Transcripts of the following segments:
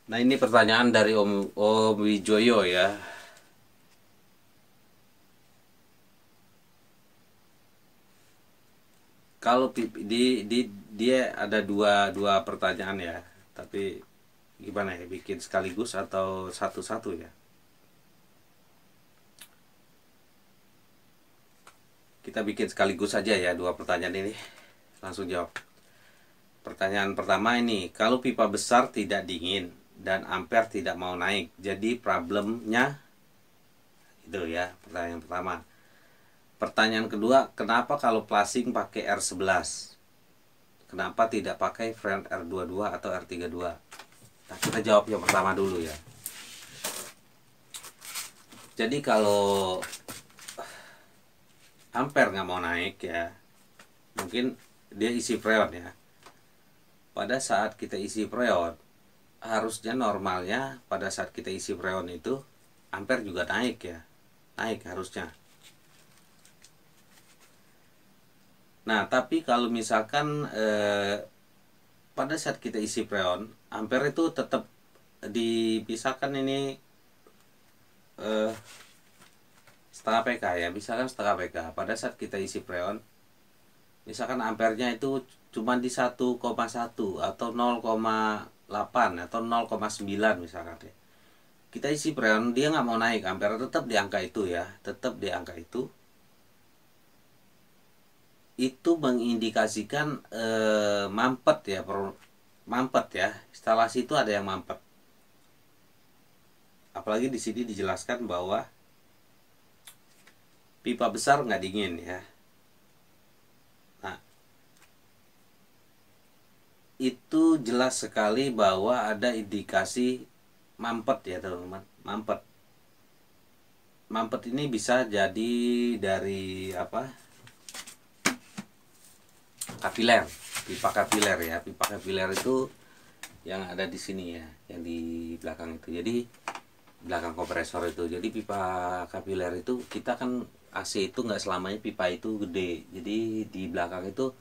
Nah, ini pertanyaan dari Om Wijoyo ya. Kalau dia ada dua dua pertanyaan ya, tapi gimana ya, bikin sekaligus atau satu-satu ya? Kita bikin sekaligus saja ya dua pertanyaan ini. Langsung jawab. Pertanyaan pertama ini, kalau pipa besar tidak dingin dan ampere tidak mau naik, jadi problemnya itu ya, pertanyaan pertama. Pertanyaan kedua, kenapa kalau flashing pakai R11? Kenapa tidak pakai friend R22 atau R32? Nah, kita jawab yang pertama dulu ya. Jadi kalau ampere nggak mau naik ya, mungkin dia isi freon ya. Pada saat kita isi freon, harusnya normalnya pada saat kita isi freon itu ampere juga naik ya, naik harusnya. Nah, tapi kalau misalkan pada saat kita isi freon, ampere itu tetap dipisahkan ini eh, setengah PK ya, misalkan setengah PK. Pada saat kita isi freon, misalkan ampernya itu cuma di 1,1 atau 0,8 atau 0,9 misalkan ya. Kita isi freon, dia nggak mau naik, ampere tetap di angka itu ya, tetap di angka itu. Itu mengindikasikan mampet ya, mampet ya, instalasi itu ada yang mampet. Apalagi di sini dijelaskan bahwa pipa besar nggak dingin ya. Nah, itu jelas sekali bahwa ada indikasi mampet ya teman-teman, mampet. Mampet ini bisa jadi dari apa, kapiler, pipa kapiler ya. Pipa kapiler itu yang ada di sini ya, yang di belakang itu. Jadi belakang kompresor itu. Jadi pipa kapiler itu, kita kan AC itu nggak selamanya pipa itu gede. Jadi di belakang itu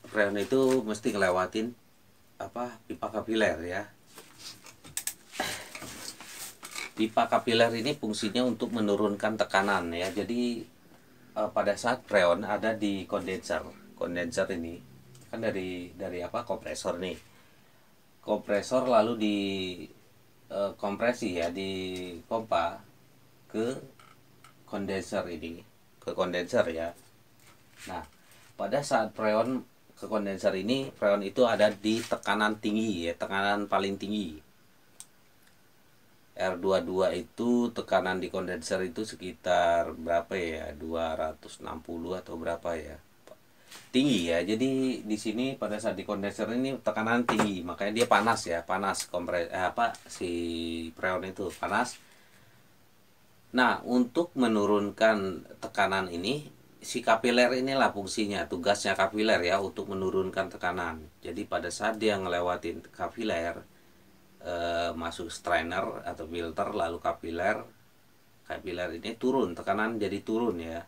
freon itu mesti ngelewatin apa, pipa kapiler ya. Pipa kapiler ini fungsinya untuk menurunkan tekanan ya. Jadi pada saat freon ada di kondenser. Kondenser ini kan dari apa, kompresor nih. Kompresor lalu di kompresi ya, di pompa ke kondenser ini, ke kondenser ya. Nah, pada saat freon ke kondenser ini, freon itu ada di tekanan tinggi ya, tekanan paling tinggi. R22 itu tekanan di kondenser itu sekitar berapa ya? 260 atau berapa ya? Tinggi ya. Jadi di sini pada saat di kondenser ini tekanan tinggi, makanya dia panas ya, panas apa, si freon itu panas. Nah, untuk menurunkan tekanan ini, si kapiler inilah fungsinya, tugasnya kapiler ya, untuk menurunkan tekanan. Jadi pada saat dia ngelewatin kapiler, masuk strainer atau filter lalu kapiler, kapiler ini turun, tekanan jadi turun ya.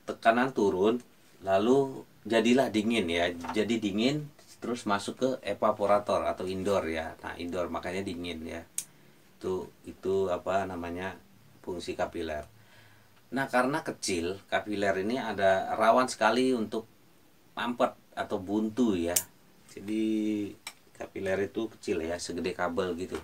Tekanan turun, lalu jadilah dingin ya. Jadi dingin terus masuk ke evaporator atau indoor ya. Nah, indoor makanya dingin ya. Itu apa namanya, fungsi kapiler. Nah, karena kecil, kapiler ini ada rawan sekali untuk mampet atau buntu ya. Jadi kapiler itu kecil ya, segede kabel gitu.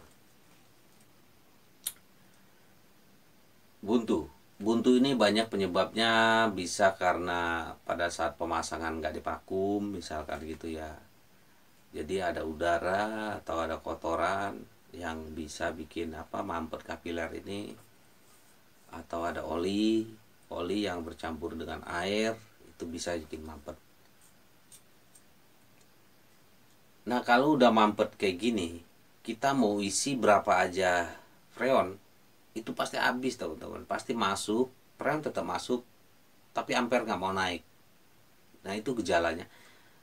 Buntu. Buntu ini banyak penyebabnya, bisa karena pada saat pemasangan nggak dipakum, misalkan gitu ya. Jadi ada udara atau ada kotoran yang bisa bikin apa, mampet kapiler ini. Atau ada oli yang bercampur dengan air, itu bisa bikin mampet. Nah, kalau udah mampet kayak gini, kita mau isi berapa aja freon, itu pasti habis teman-teman, pasti masuk, freon tetap masuk, tapi ampere nggak mau naik. Nah, itu gejalanya.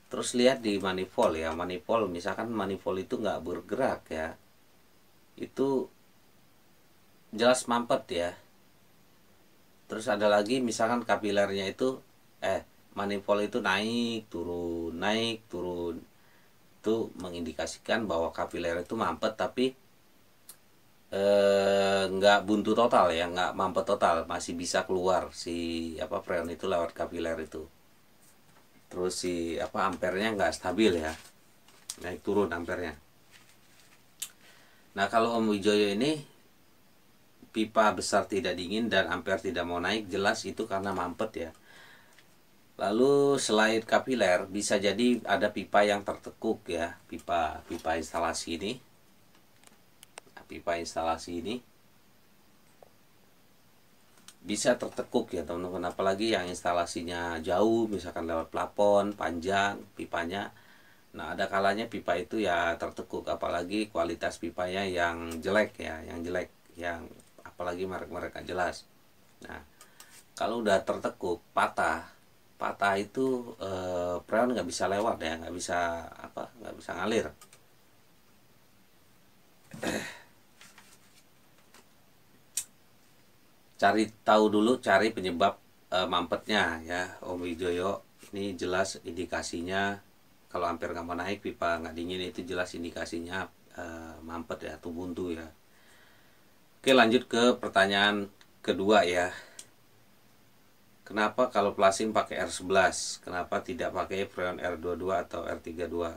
Terus lihat di manifold ya, manifold misalkan manifold itu nggak bergerak ya, itu jelas mampet ya. Terus ada lagi misalkan kapilernya itu manifold itu naik turun naik turun. itu mengindikasikan bahwa kapiler itu mampet, tapi nggak buntu total ya, nggak mampet total, masih bisa keluar si freon itu lewat kapiler itu. Terus si ampernya nggak stabil ya, naik turun ampernya. Nah kalau Om Wijoyo ini pipa besar tidak dingin dan ampere tidak mau naik, jelas itu karena mampet ya. Lalu selain kapiler, bisa jadi ada pipa yang tertekuk ya, pipa instalasi ini. Pipa instalasi ini bisa tertekuk ya teman-teman, apalagi yang instalasinya jauh, misalkan lewat plafon panjang pipanya. Nah ada kalanya pipa itu ya tertekuk, apalagi kualitas pipanya yang jelek ya, yang apalagi merek-merek gak jelas. Nah kalau udah tertekuk, patah itu freon nggak bisa lewat ya, nggak bisa ngalir. Cari penyebab mampetnya ya Om Wijoyo. Ini jelas indikasinya kalau ampere nggak mau naik, pipa nggak dingin, itu jelas indikasinya mampet ya, atau buntu ya. Oke, lanjut ke pertanyaan kedua ya. Kenapa kalau plasing pakai R11, kenapa tidak pakai freon R22 atau R32?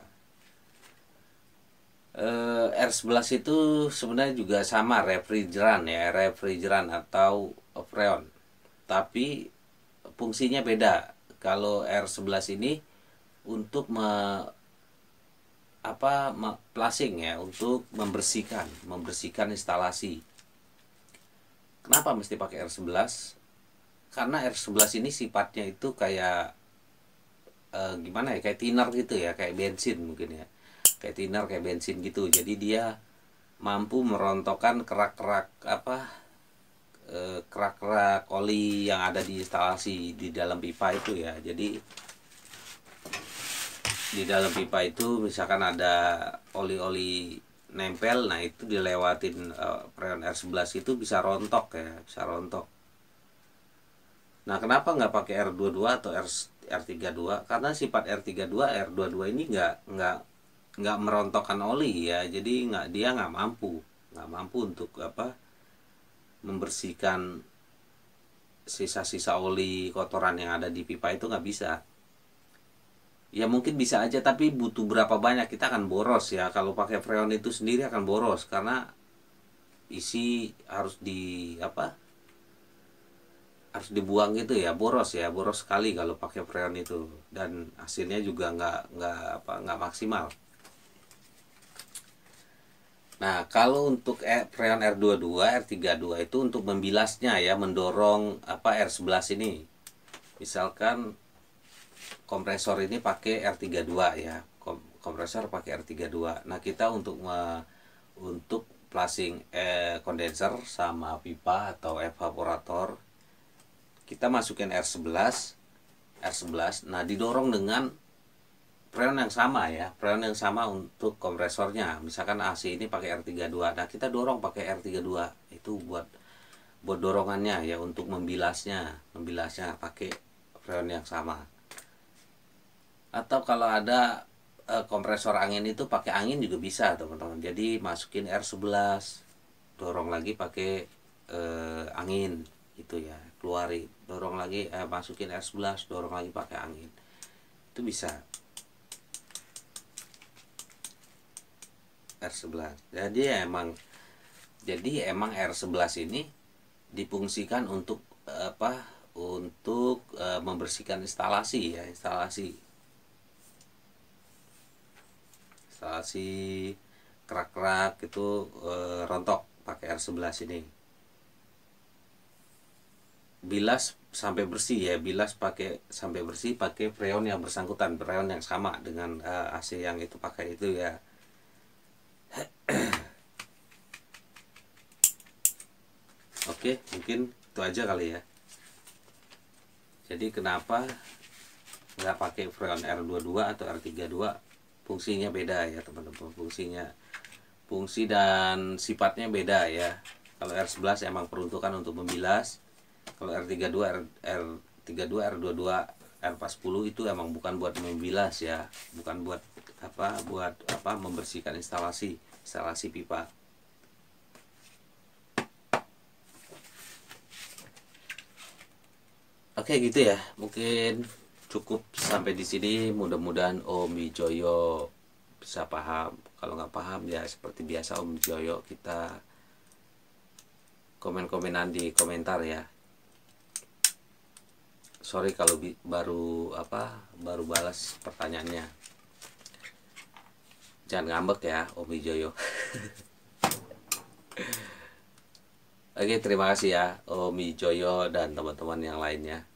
R11 itu sebenarnya juga sama refrigeran atau freon, tapi fungsinya beda. Kalau R11 ini untuk plasing ya, untuk membersihkan instalasi. Kenapa mesti pakai R11? Karena R11 ini sifatnya itu kayak gimana ya, kayak thinner gitu ya, kayak bensin mungkin ya, kayak thinner, kayak bensin gitu. Jadi dia mampu merontokkan kerak-kerak oli yang ada di instalasi di dalam pipa itu ya. Jadi di dalam pipa itu misalkan ada oli-oli nempel, nah itu dilewatin freon R11 itu bisa rontok ya, bisa rontok. Nah kenapa nggak pakai R22 atau R32? Karena sifat R32 ini nggak merontokkan oli ya, jadi dia nggak mampu untuk membersihkan sisa-sisa oli kotoran yang ada di pipa itu, nggak bisa. Ya mungkin bisa aja, tapi butuh berapa banyak, kita akan boros ya. Kalau pakai freon itu sendiri akan boros, karena isi harus dibuang gitu ya, boros sekali kalau pakai freon itu, dan hasilnya juga nggak maksimal. Nah kalau untuk freon R22, R32 itu untuk membilasnya ya, mendorong R11 ini. Misalkan kompresor ini pakai R32 ya, kompresor pakai R32. Nah kita untuk flushing kondenser sama pipa atau evaporator, kita masukin R11. Nah didorong dengan freon yang sama ya, freon yang sama untuk kompresornya. Misalkan AC ini pakai R32, nah kita dorong pakai R32 itu buat dorongannya ya, untuk membilasnya pakai freon yang sama. Atau kalau ada kompresor angin itu pakai angin juga bisa teman-teman. Jadi masukin R11, dorong lagi pakai angin itu ya, keluarin, dorong lagi, masukin R11, dorong lagi pakai angin, itu bisa. R11 jadi emang R11 ini difungsikan untuk membersihkan instalasi ya, instalasi kerak-kerak itu rontok pakai R11 ini. Bilas sampai bersih ya, pakai freon yang bersangkutan, freon yang sama dengan AC yang itu pakai itu ya. Oke, mungkin itu aja kali ya. Jadi kenapa nggak pakai freon R22 atau R32? Fungsinya beda ya teman-teman, fungsi dan sifatnya beda ya. Kalau R11 emang peruntukan untuk membilas, kalau R32, R22, R22, R40 itu emang bukan buat membilas ya, bukan buat membersihkan instalasi pipa. Oke gitu ya, mungkin cukup sampai di sini. Mudah-mudahan Om Wijoyo bisa paham. Kalau nggak paham ya seperti biasa Om Wijoyo, kita komen-komenan di komentar ya. Sorry kalau baru balas pertanyaannya. Jangan ngambek ya Om Wijoyo. Oke, terima kasih ya Om Wijoyo dan teman-teman yang lainnya.